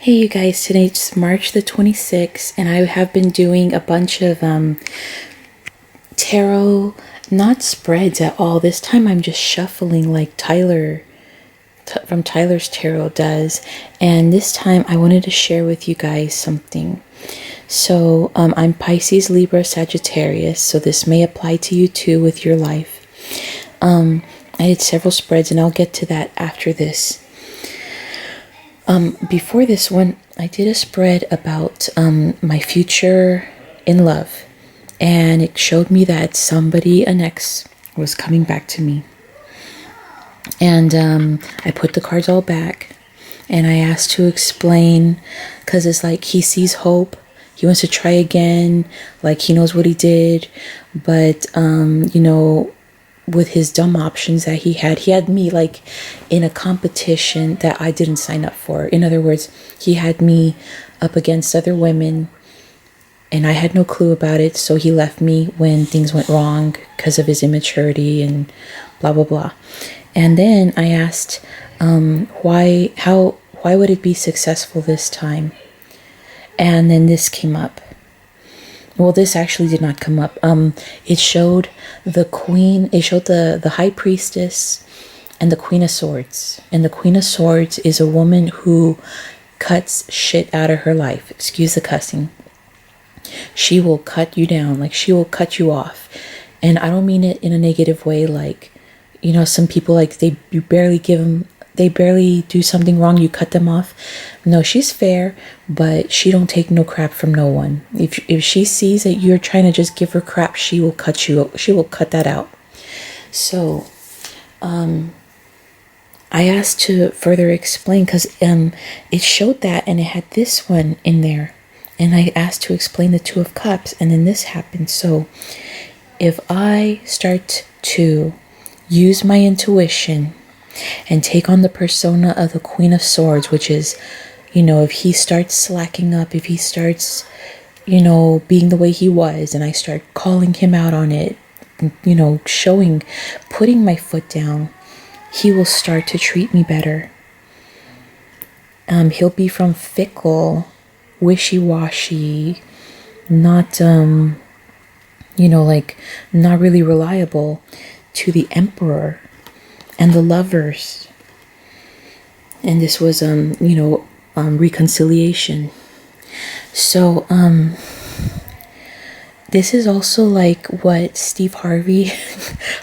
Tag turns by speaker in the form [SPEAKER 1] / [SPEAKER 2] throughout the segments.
[SPEAKER 1] Hey you guys, today's March the 26th and I have been doing a bunch of tarot, not spreads at all. This time I'm just shuffling like Tyler from Tyler's Tarot does. And this time I wanted to share with you guys something. So I'm Pisces, Libra, Sagittarius, so this may apply to you too with your life. I did several spreads and I'll get to that after this. Before this one, I did a spread about my future in love, and it showed me that somebody, an ex, was coming back to me. And I put the cards all back, and I asked to explain, because it's like he sees hope, he wants to try again, like he knows what he did, but with his dumb options that he had me like in a competition that I didn't sign up for. In other words, he had me up against other women and I had no clue about it, so he left me when things went wrong because of his immaturity and blah blah blah. And then I asked why would it be successful this time? And then this came up. Well, this actually did not come up. It showed the queen, it showed the high priestess and the queen of swords. And the queen of swords is a woman who cuts shit out of her life. Excuse the cussing. She will cut you down, like she will cut you off. And I don't mean it in a negative way, like, some people like they barely do something wrong, you cut them off. No, she's fair, but she don't take no crap from no one. If she sees that you're trying to just give her crap, she will cut that out. So I asked to further explain because it showed that and it had this one in there, and I asked to explain the Two of Cups, and then this happened. So if I start to use my intuition and take on the persona of the Queen of Swords, which is, if he starts slacking up, if he starts, being the way he was, and I start calling him out on it, putting my foot down, he will start to treat me better. He'll be from fickle, wishy-washy, not, not really reliable, to the Emperor and the Lovers. And this was reconciliation. So this is also like what Steve Harvey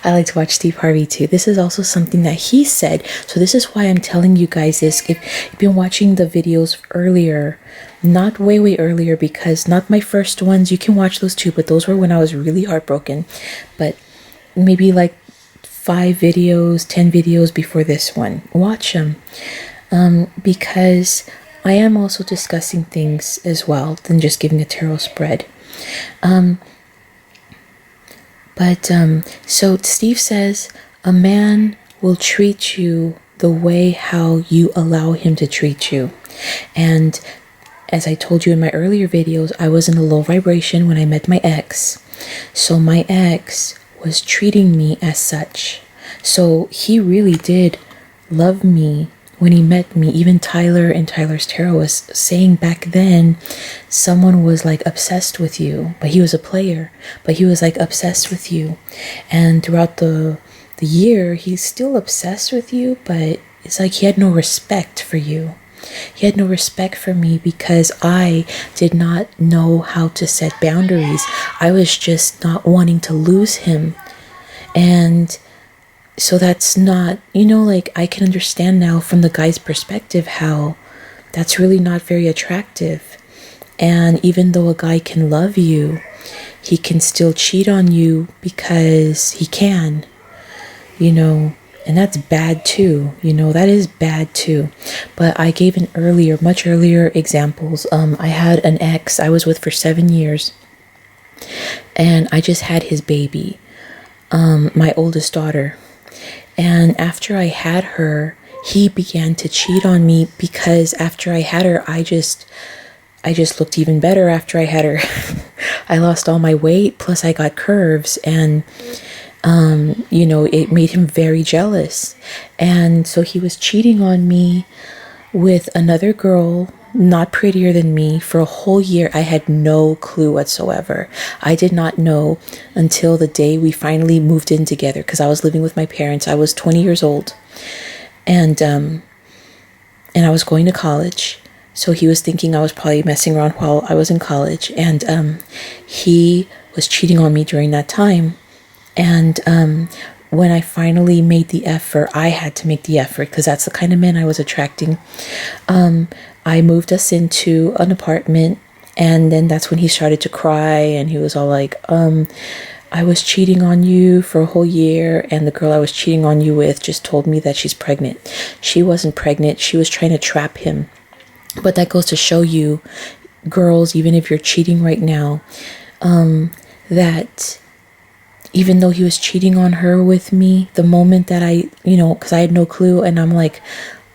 [SPEAKER 1] I like to watch Steve Harvey too. This is also something that he said. So this is why I'm telling you guys this. If you've been watching the videos earlier, not way earlier, because not my first ones, you can watch those too, but those were when I was really heartbroken. But maybe like 5 videos, 10 videos before this one. Watch them. Because I am also discussing things as well than just giving a tarot spread. So Steve says, a man will treat you the way how you allow him to treat you. And as I told you in my earlier videos, I was in a low vibration when I met my ex. So my ex was treating me as such. So he really did love me when he met me. Even Tyler and Tyler's Tarot was saying back then, someone was like obsessed with you, but he was a player, but he was like obsessed with you. And throughout the year, he's still obsessed with you, but it's like he had no respect for you. He had no respect for me because I did not know how to set boundaries. I was just not wanting to lose him. And so that's not, I can understand now from the guy's perspective how that's really not very attractive. And even though a guy can love you, he can still cheat on you because he can, and that's bad too. That is bad too. But I gave much earlier examples. I had an ex I was with for 7 years, and I just had his baby, my oldest daughter. And after I had her, he began to cheat on me because after I had her, I just looked even better after I had her. I lost all my weight, plus I got curves, and it made him very jealous. And so he was cheating on me with another girl not prettier than me. For a whole year, I had no clue whatsoever. I did not know until the day we finally moved in together, because I was living with my parents. I was 20 years old, and I was going to college. So he was thinking I was probably messing around while I was in college, and he was cheating on me during that time. And when I finally made the effort, I had to make the effort because that's the kind of men I was attracting. I moved us into an apartment, and then that's when he started to cry, and he was all like, I was cheating on you for a whole year, and the girl I was cheating on you with just told me that she's pregnant. She wasn't pregnant. She was trying to trap him. But that goes to show you, girls, even if you're cheating right now, that even though he was cheating on her with me, the moment that because I had no clue, and I'm like,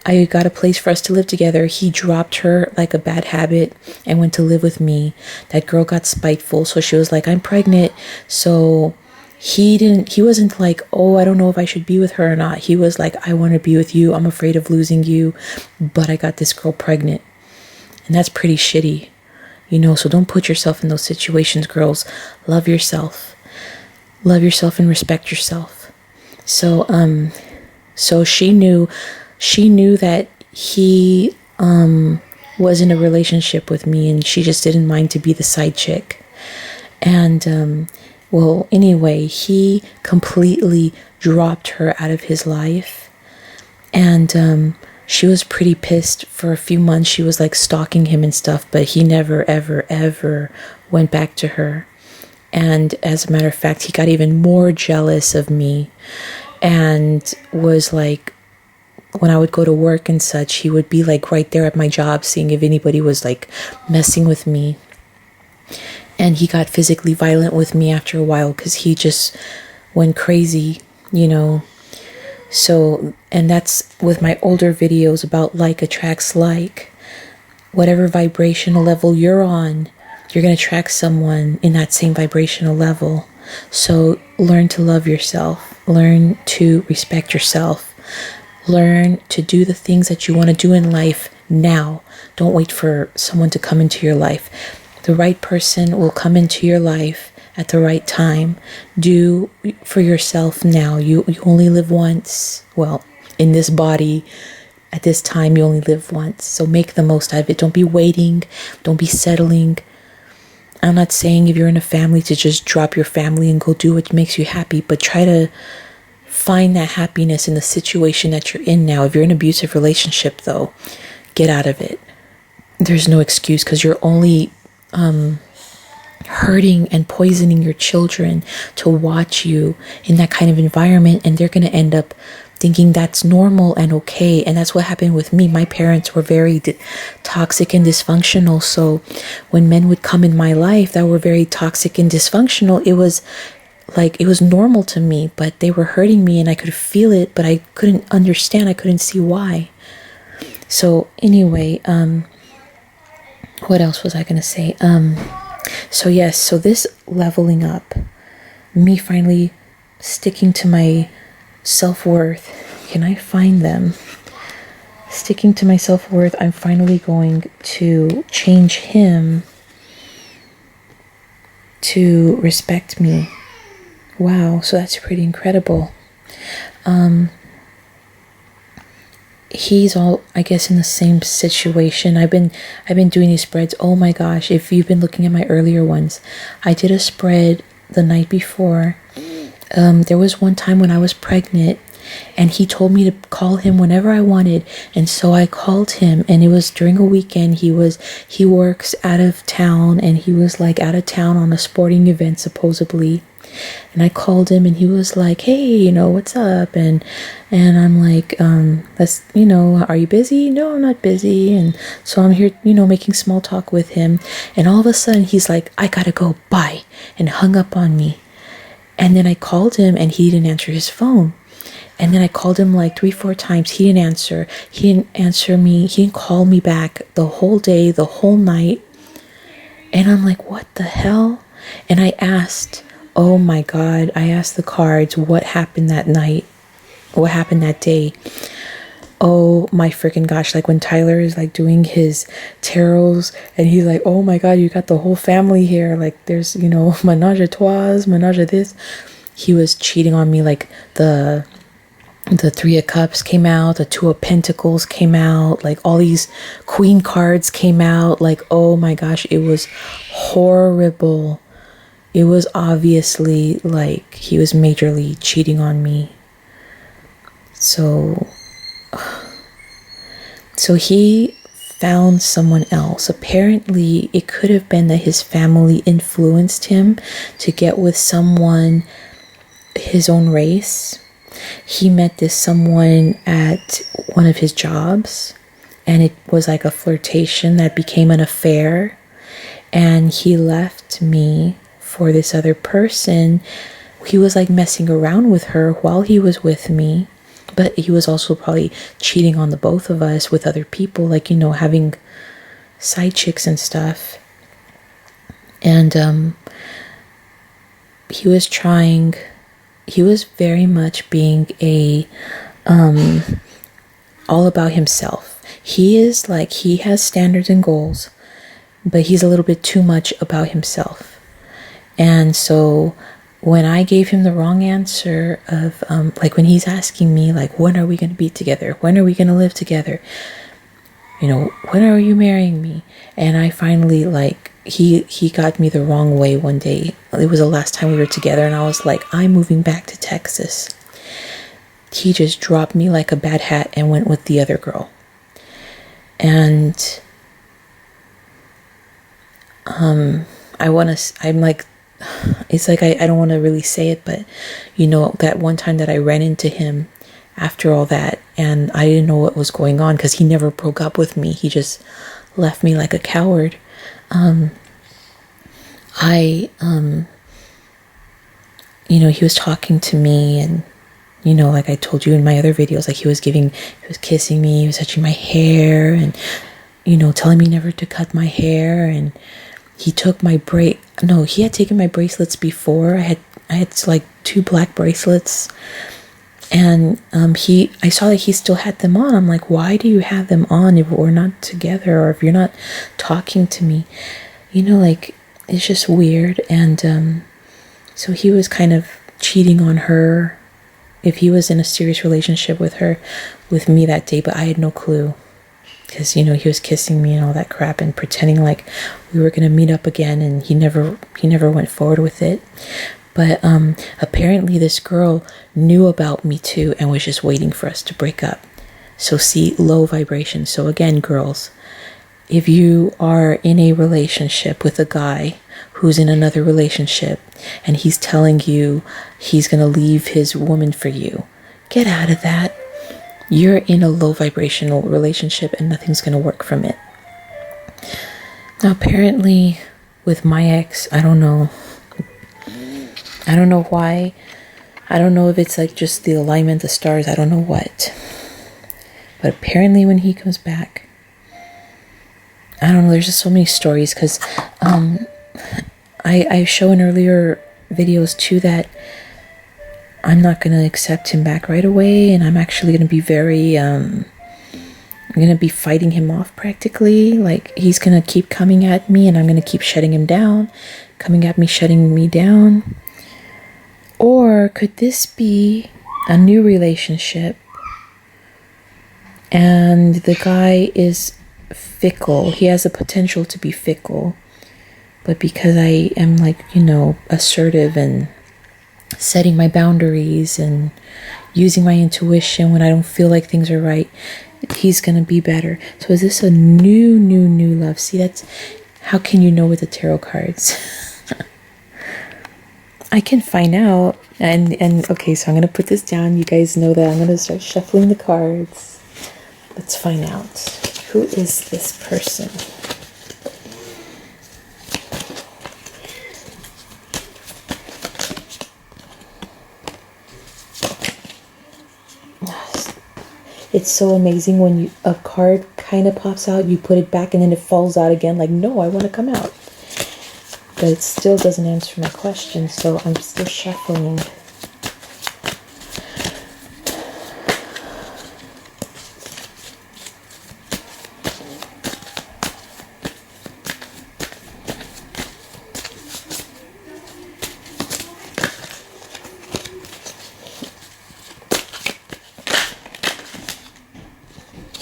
[SPEAKER 1] I got a place for us to live together, he dropped her like a bad habit and went to live with me. That girl got spiteful, so she was like, I'm pregnant. So he wasn't like, oh, I don't know if I should be with her or not. He was like, I want to be with you. I'm afraid of losing you, but I got this girl pregnant. And that's pretty shitty, so don't put yourself in those situations, girls. Love yourself and respect yourself. So she knew that he was in a relationship with me, and she just didn't mind to be the side chick. And well, anyway, he completely dropped her out of his life, and she was pretty pissed for a few months. She was like stalking him and stuff, but he never ever ever went back to her. And as a matter of fact, he got even more jealous of me, and was like, when I would go to work and such, he would be like right there at my job, seeing if anybody was like messing with me. And he got physically violent with me after a while because he just went crazy, So, and that's with my older videos about like attracts like. Whatever vibrational level you're on, you're going to attract someone in that same vibrational level. So learn to love yourself. Learn to respect yourself. Learn to do the things that you want to do in life now. Don't wait for someone to come into your life. The right person will come into your life at the right time. Do for yourself now. You only live once. Well, in this body, at this time, you only live once. So make the most out of it. Don't be waiting. Don't be settling. I'm not saying if you're in a family to just drop your family and go do what makes you happy, but try to find that happiness in the situation that you're in now. If you're in an abusive relationship, though, get out of it. There's no excuse, because you're only hurting and poisoning your children to watch you in that kind of environment, and they're going to end up thinking that's normal and okay. And that's what happened with me. My parents were very toxic and dysfunctional. So when men would come in my life that were very toxic and dysfunctional, it was normal to me, but they were hurting me, and I could feel it, but I couldn't understand. I couldn't see why. So anyway, what else was I going to say? So yes, so this leveling up, me finally sticking to my self-worth. Can I find them? Sticking to my self-worth, I'm finally going to change him to respect me. Wow, so that's pretty incredible. He's all, I guess, in the same situation. I've been doing these spreads. Oh my gosh, if you've been looking at my earlier ones, I did a spread the night before. There was one time when I was pregnant, and he told me to call him whenever I wanted, and so I called him, and it was during a weekend. He works out of town, and he was like out of town on a sporting event supposedly. And I called him, and he was like, hey, what's up? And I'm like, let's, are you busy? No, I'm not busy. And so I'm here, making small talk with him. And all of a sudden he's like, I gotta go, bye, and hung up on me. And then I called him, and he didn't answer his phone. And then I called him like 3-4 times. He didn't answer. He didn't answer me. He didn't call me back the whole day, the whole night. And I'm like, what the hell? And I asked, oh my God, I asked the cards what happened that night, what happened that day. Oh my freaking gosh, like when Tyler is like doing his tarots and he's like, oh my god, you got the whole family here, like there's, you know, menage a trois, menage a this. He was cheating on me. Like the Three of Cups came out, the Two of Pentacles came out, like all these Queen cards came out. Like, oh my gosh, it was horrible. It was obviously like he was majorly cheating on me. So he found someone else. Apparently, it could have been that his family influenced him to get with someone his own race. He met this someone at one of his jobs, and it was like a flirtation that became an affair. And he left me for this other person. He was like messing around with her while he was with me, but he was also probably cheating on the both of us with other people, like, you know, having side chicks and stuff. And he was very much being a all about himself. He is like, he has standards and goals, but he's a little bit too much about himself. And so when I gave him the wrong answer of like when he's asking me like, when are we going to be together, when are we going to live together, you know, when are you marrying me? And I finally, like, he got me the wrong way one day. It was the last time we were together, and I was like, I'm moving back to Texas. He just dropped me like a bad hat and went with the other girl. And I'm like, it's like I don't want to really say it, but you know, that one time that I ran into him after all that, and I didn't know what was going on because he never broke up with me. He just left me like a coward. You know, he was talking to me, and you know, like I told you in my other videos, like he was kissing me, he was touching my hair, and you know, telling me never to cut my hair. And he took my he had taken my bracelets before. I had like 2 black bracelets, and I saw that he still had them on. I'm like, why do you have them on if we're not together, or if you're not talking to me? You know, like, it's just weird. And so he was kind of cheating on her, if he was in a serious relationship with me that day, but I had no clue. Because, you know, he was kissing me and all that crap and pretending like we were going to meet up again, and he never went forward with it. But apparently this girl knew about me too and was just waiting for us to break up. So see, low vibration. So again, girls, if you are in a relationship with a guy who's in another relationship and he's telling you he's going to leave his woman for you, get out of that. You're in a low vibrational relationship and nothing's going to work from it. Now, apparently with my ex, I don't know why. I don't know if it's like just the alignment, the stars, I don't know what. But apparently when he comes back, I don't know, there's just so many stories. Because I show in earlier videos too that I'm not going to accept him back right away, and I'm actually going to be very I'm going to be fighting him off practically. Like, he's going to keep coming at me and I'm going to keep shutting him down, coming at me, shutting me down. Or could this be a new relationship and the guy is fickle? He has the potential to be fickle, but because I am, like, you know, assertive and setting my boundaries and using my intuition when I don't feel like things are right, he's gonna be better. So is this a new love? See, that's how can you know with the tarot cards? I can find out. And okay, so I'm gonna put this down. You guys know that I'm gonna start shuffling the cards. Let's find out, who is this person? It's so amazing when a card kind of pops out, you put it back and then it falls out again. Like, no, I want to come out. But it still doesn't answer my question, so I'm still shuffling.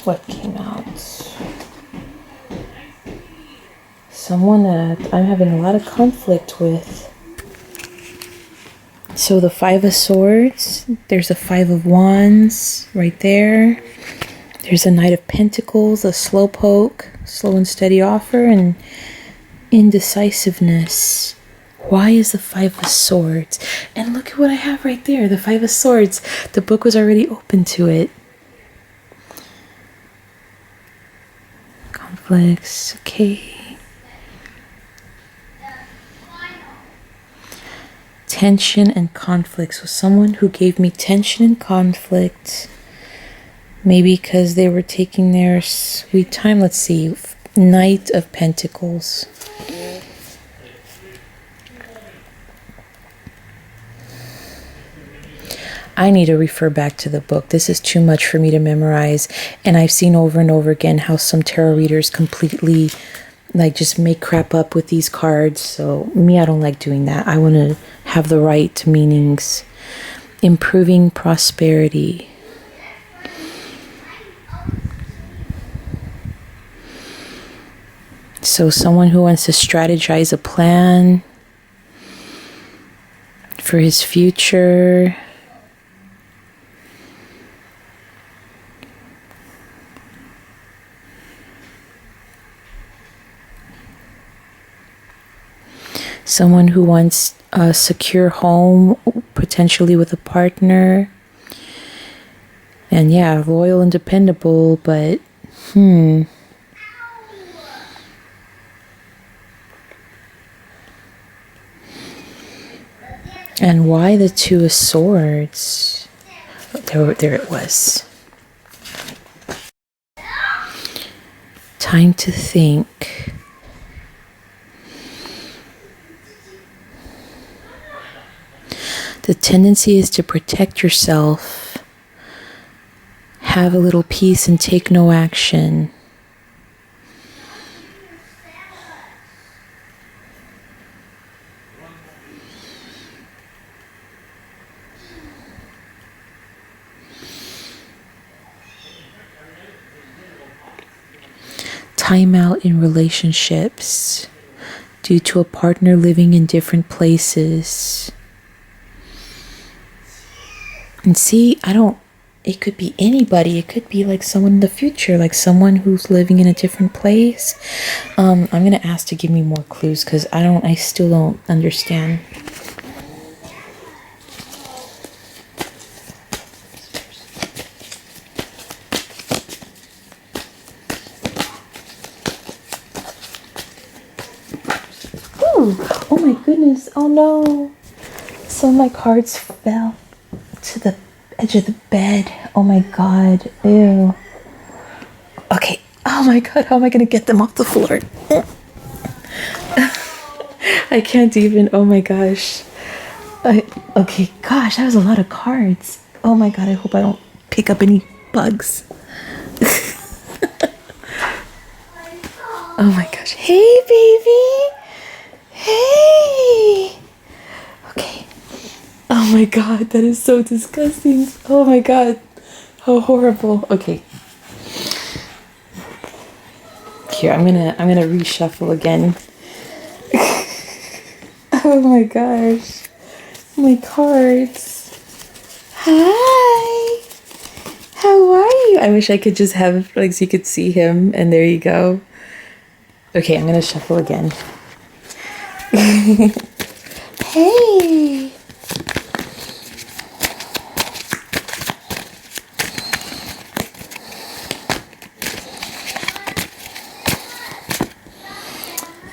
[SPEAKER 1] What came out? Someone that I'm having a lot of conflict with. So the Five of Swords, there's a Five of Wands right there. There's a Knight of Pentacles, a slowpoke, slow and steady offer, and indecisiveness. Why is the Five of Swords? And look at what I have right there, the Five of Swords. The book was already open to it. Conflicts, okay. Tension and conflict. So someone who gave me tension and conflict, maybe because they were taking their sweet time. Let's see. Knight of Pentacles. I need to refer back to the book. This is too much for me to memorize. And I've seen over and over again how some tarot readers completely like just make crap up with these cards. So me, I don't like doing that. I want to have the right meanings. Improving prosperity. So someone who wants to strategize a plan for his future. Someone who wants a secure home, potentially with a partner. And yeah, loyal and dependable, but And why the Two of Swords? There it was. Time to think. The tendency is to protect yourself, have a little peace, and take no action. Time out in relationships due to a partner living in different places. And see, it could be anybody. It could be like someone in the future, like someone who's living in a different place. I'm going to ask to give me more clues because I still don't understand. Ooh, oh my goodness. Oh no. Some of my cards fell to the edge of the bed. Oh my god. Ew. Okay. Oh my god. How am I going to get them off the floor? I can't even. Oh my gosh. Okay. Gosh, that was a lot of cards. Oh my god. I hope I don't pick up any bugs. Oh my gosh. Hey, baby. Hey. Okay. Oh my god, that is so disgusting. Oh my god. How horrible. Okay. Here, I'm gonna reshuffle again. Oh my gosh. My cards. Hi. How are you? I wish I could just have like so you could see him and there you go. Okay, I'm gonna shuffle again. Hey.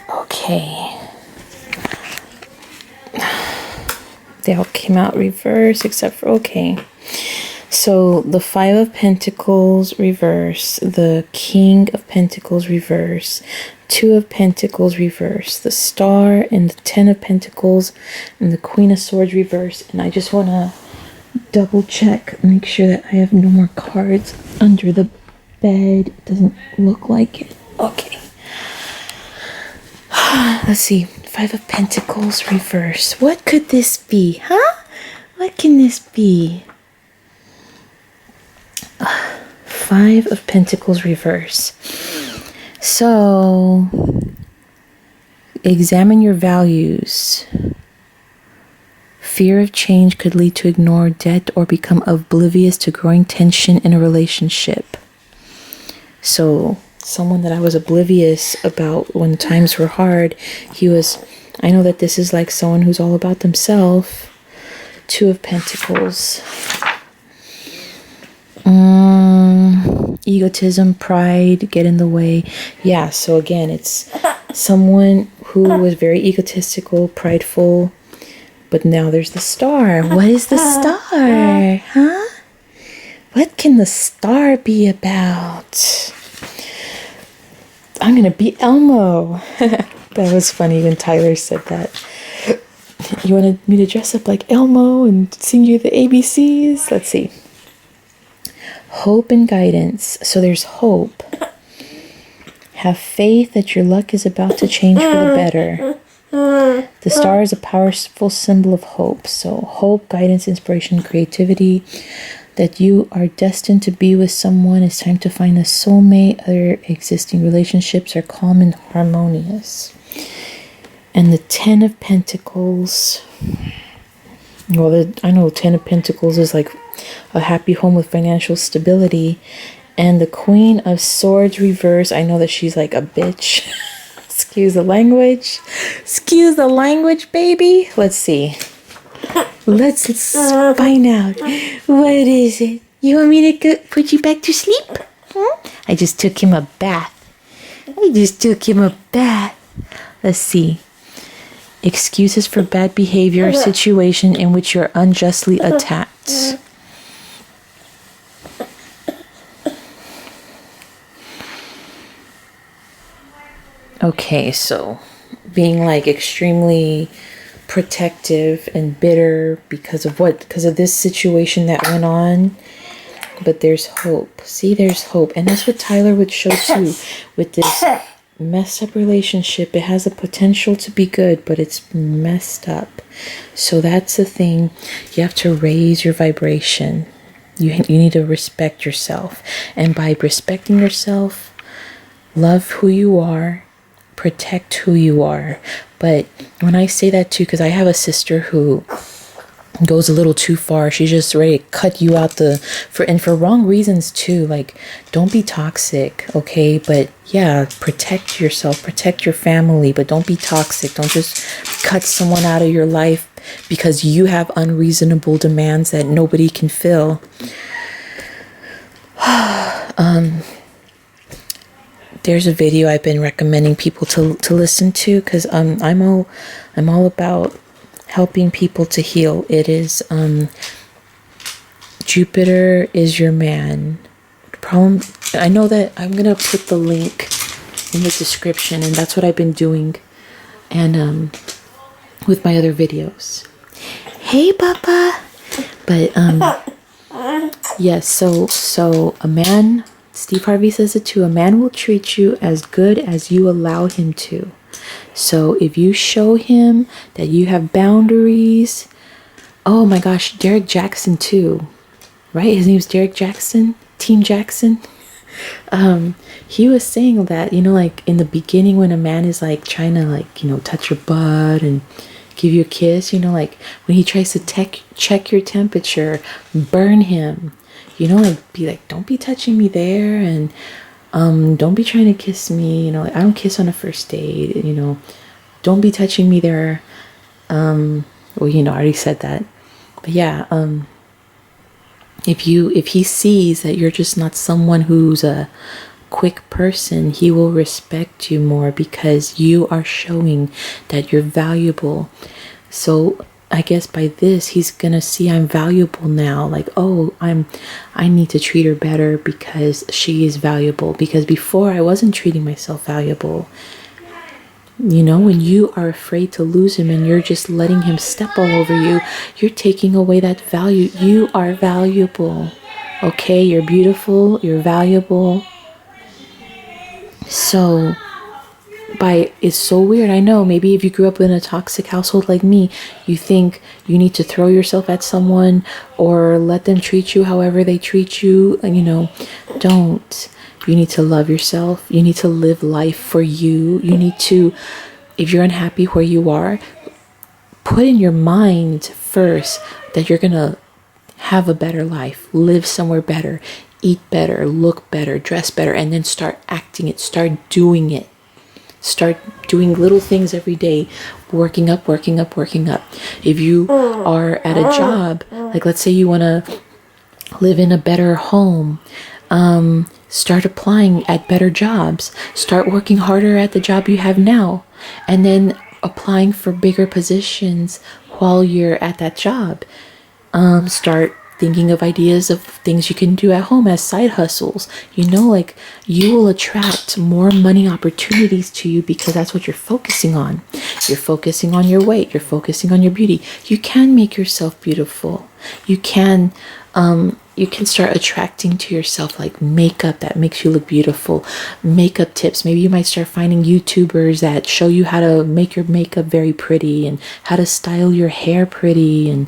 [SPEAKER 1] Okay. They all came out reverse except for okay. So the Five of Pentacles reverse, the King of Pentacles reverse, Two of Pentacles reverse, the Star and the Ten of Pentacles, and the Queen of Swords reverse. And I just want to double check, make sure that I have no more cards under the bed. It doesn't look like it. Okay. Let's see. Five of Pentacles reverse. What could this be? Huh? What can this be? 5 of Pentacles reverse. So, examine your values. Fear of change could lead to ignore debt or become oblivious to growing tension in a relationship. So, someone that I was oblivious about when times were hard, I know that this is like someone who's all about themselves. 2 of Pentacles. Egotism, pride, get in the way. Yeah, so again, it's someone who was very egotistical, prideful, but now there's the star. What is the star? Huh? What can the star be about? I'm gonna be Elmo. That was funny when Tyler said that. You wanted me to dress up like Elmo and sing you the ABCs? Let's see. Hope and guidance. So there's hope. Have faith that your luck is about to change for the better. The star is a powerful symbol of hope. So hope, guidance, inspiration, creativity. That you are destined to be with someone. It's time to find a soulmate. Other existing relationships are calm and harmonious. And the 10 of Pentacles. Well, I know 10 of Pentacles is like a happy home with financial stability. And the Queen of Swords reverse. I know that she's like a bitch. Excuse the language. Excuse the language, baby. Let's see. Let's find out. What is it? You want me to put you back to sleep? I just took him a bath. Let's see. Excuses for bad behavior or situation in which you're unjustly attacked. Okay, so being like extremely protective and bitter because of this situation that went on. But there's hope. See, there's hope. And that's what Tyler would show too. With this messed up relationship, it has the potential to be good, but it's messed up. So that's the thing. You have to raise your vibration. You need to respect yourself. And by respecting yourself, love who you are, protect who you are. But when I say that too, because I have a sister who goes a little too far. She's just ready to cut you out for wrong reasons too. Like, don't be toxic, okay? But yeah, protect yourself, protect your family, but don't be toxic. Don't just cut someone out of your life because you have unreasonable demands that nobody can fill. There's a video I've been recommending people to listen to because I'm all about helping people to heal. It is Jupiter is your man. Problem. I know that I'm gonna put the link in the description, and that's what I've been doing, and with my other videos. Hey, Papa. But yes. So a man. Steve Harvey says it too. A man will treat you as good as you allow him to. So if you show him that you have boundaries, oh my gosh, Derek Jackson too, right? His name's Derek Jackson, Team Jackson. He was saying that, like in the beginning when a man is like trying to touch your butt and give you a kiss, like when he tries to check your temperature, burn him, like be like, don't be touching me there, and don't be trying to kiss me, I don't kiss on a first date, don't be touching me there. Well, I already said that. But yeah, if he sees that you're just not someone who's a quick person, he will respect you more because you are showing that you're valuable. So I guess by this, he's gonna see I'm valuable now. Like, oh, I need to treat her better because she is valuable. Because before I wasn't treating myself valuable. When you are afraid to lose him and you're just letting him step all over you, you're taking away that value. You are valuable. Okay, you're beautiful, you're valuable. So it's so weird. I know maybe if you grew up in a toxic household like me, you think you need to throw yourself at someone or let them treat you however they treat you. And, you know, don't. You need to love yourself. You need to live life for you. You need to, if you're unhappy where you are, put in your mind first that you're going to have a better life, live somewhere better, eat better, look better, dress better, and then start acting it, start doing it. Start doing little things every day, working up, working up, working up. If you are at a job, like let's say you want to live in a better home, start applying at better jobs, start working harder at the job you have now, and then applying for bigger positions while you're at that job. Start thinking of ideas of things you can do at home as side hustles. You know, like you will attract more money opportunities to you because that's what you're focusing on. You're focusing on your weight. You're focusing on your beauty. You can make yourself beautiful. You can start attracting to yourself like makeup that makes you look beautiful, makeup tips. Maybe you might start finding YouTubers that show you how to make your makeup very pretty and how to style your hair pretty. And,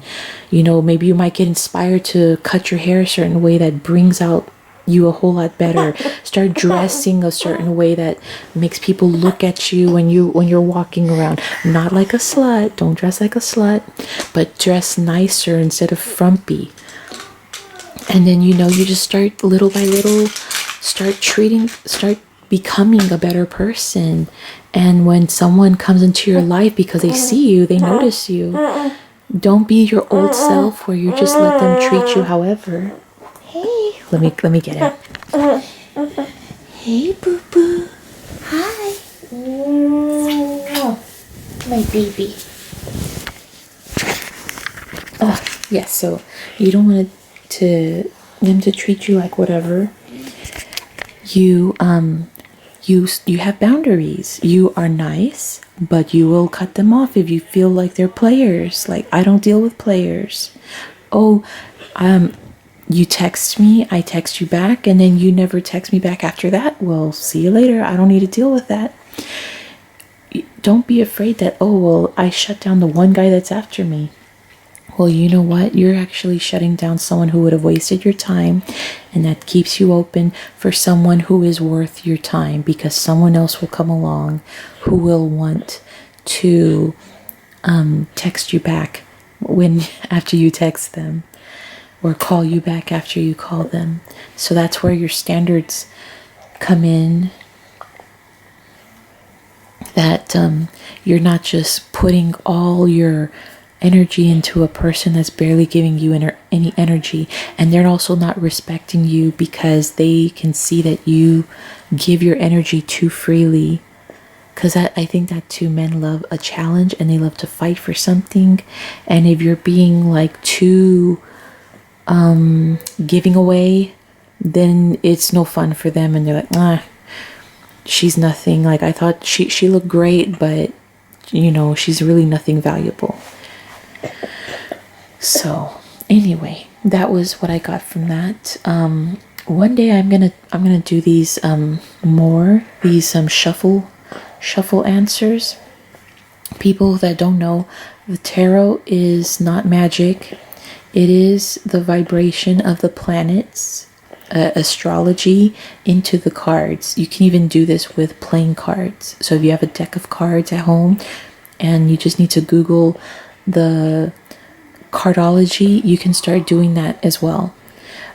[SPEAKER 1] you know, maybe you might get inspired to cut your hair a certain way that brings out you a whole lot better. Start dressing a certain way that makes people look at you when you're walking around. Not like a slut. Don't dress like a slut, but dress nicer instead of frumpy. And then, you know, you just start little by little, start becoming a better person. And when someone comes into your life because they see you, they notice you. Don't be your old self where you just let them treat you however. Hey, let me get him. Hey, boo boo. Hi. My baby. Oh, yes. So you don't want them to treat you like whatever. You have boundaries. You are nice, but you will cut them off if you feel like they're players. Like, I don't deal with players. Oh, you text me, I text you back, and then you never text me back after that. Well, see you later. I don't need to deal with that. Don't be afraid that, oh, well, I shut down the one guy that's after me. Well, you know what? You're actually shutting down someone who would have wasted your time, and that keeps you open for someone who is worth your time, because someone else will come along who will want to text you back after you text them, or call you back after you call them. So that's where your standards come in. That you're not just putting all your energy into a person that's barely giving you any energy, and they're also not respecting you because they can see that you give your energy too freely. Because I think that too, men love a challenge and they love to fight for something. And if you're being like too giving away, then it's no fun for them, and they're like, she's nothing. Like, I thought she looked great, but you know, she's really nothing valuable. So anyway, that was what I got from that. One day I'm gonna do these shuffle answers. People that don't know, the tarot is not magic. It is the vibration of the planets, astrology into the cards. You can even do this with playing cards. So if you have a deck of cards at home and you just need to Google the cardology, you can start doing that as well.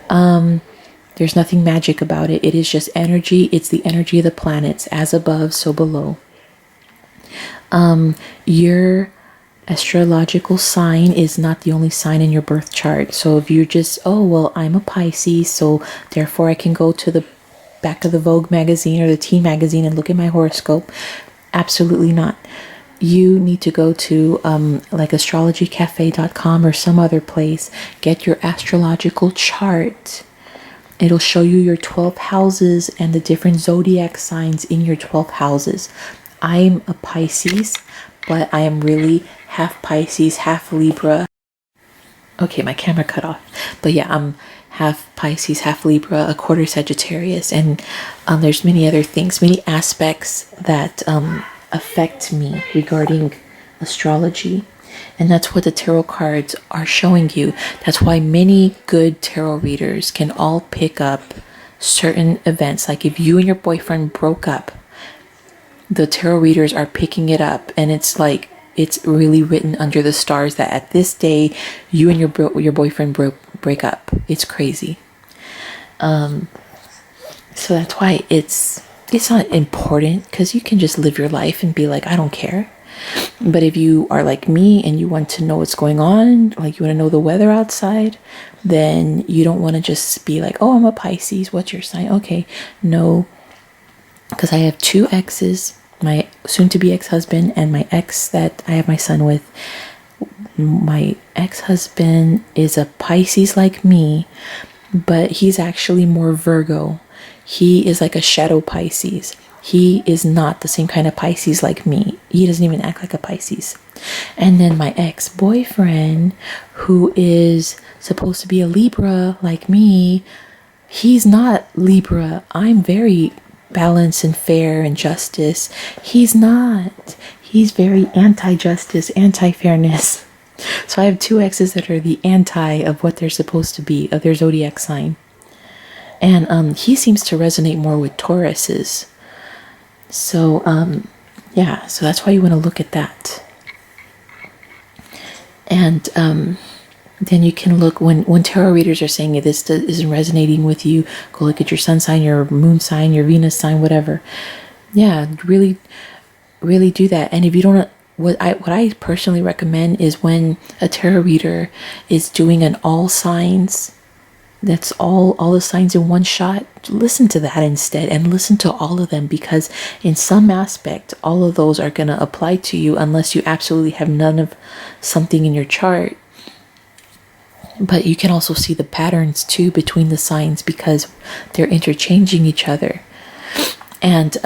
[SPEAKER 1] There's nothing magic about it. It is just energy. It's the energy of the planets, as above, so below. Your astrological sign is not the only sign in your birth chart. So if you're just, oh, well, I'm a Pisces, so therefore I can go to the back of the Vogue magazine or the Teen magazine and look at my horoscope. Absolutely not. You need to go to like astrologycafe.com or some other place, get your astrological chart. It'll show you your 12 houses and the different zodiac signs in your 12 houses. I'm a Pisces, but I am really half Pisces, half Libra. Okay, my camera cut off. But yeah, I'm half Pisces, half Libra, a quarter Sagittarius, and there's many other things, many aspects that affect me regarding astrology. And that's what the tarot cards are showing you. That's why many good tarot readers can all pick up certain events. Like if you and your boyfriend broke up, the tarot readers are picking it up, and it's like it's really written under the stars that at this day you and your boyfriend break up. It's crazy. So that's why it's not important, because you can just live your life and be like, I don't care. But if you are like me and you want to know what's going on, like you want to know the weather outside, then you don't want to just be like, oh, I'm a Pisces, what's your sign? Okay, no, because I have two exes, my soon-to-be ex-husband and my ex that I have my son with. My ex-husband is a Pisces like me, but he's actually more Virgo. He is like a shadow Pisces. He is not the same kind of Pisces like me. He doesn't even act like a Pisces. And then my ex-boyfriend, who is supposed to be a Libra like me, he's not Libra. I'm very balanced and fair and justice. He's not. He's very anti-justice, anti-fairness. So I have two exes that are the anti of what they're supposed to be, of their zodiac sign. And he seems to resonate more with Tauruses. So, yeah, so that's why you want to look at that. And then you can look, when tarot readers are saying this isn't resonating with you, go look at your sun sign, your moon sign, your Venus sign, whatever. Yeah, really, really do that. And if you don't, what I personally recommend is when a tarot reader is doing an all signs, that's all the signs in one shot, listen to that instead, and listen to all of them, because in some aspect all of those are going to apply to you unless you absolutely have none of something in your chart. But you can also see the patterns too between the signs, because they're interchanging each other. And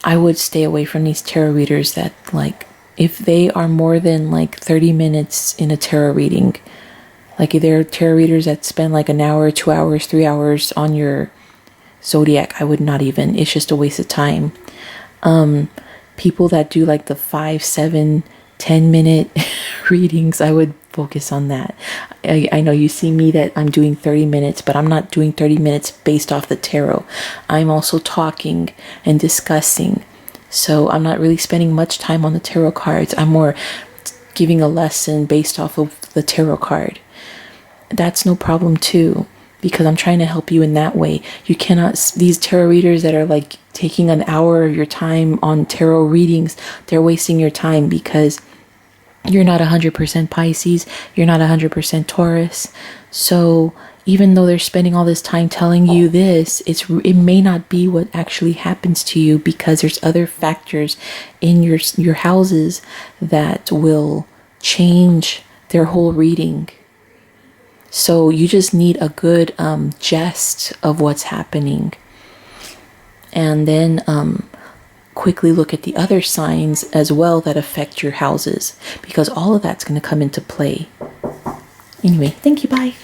[SPEAKER 1] I would stay away from these tarot readers that, like, if they are more than like 30 minutes in a tarot reading, like if there are tarot readers that spend like an hour, 2 hours, 3 hours on your zodiac, I would not even. It's just a waste of time. People that do like the 5, 7, 10-minute readings, I would focus on that. I know you see me that I'm doing 30 minutes, but I'm not doing 30 minutes based off the tarot. I'm also talking and discussing. So I'm not really spending much time on the tarot cards. I'm more giving a lesson based off of the tarot card. That's no problem too, because I'm trying to help you in that way. You cannot, these tarot readers that are like taking an hour of your time on tarot readings, they're wasting your time, because you're not 100% Pisces, you're not 100% Taurus. So even though they're spending all this time telling you this, it may not be what actually happens to you, because there's other factors in your houses that will change their whole reading. So you just need a good gist of what's happening. And then quickly look at the other signs as well that affect your houses, because all of that's going to come into play. Anyway, thank you. Bye.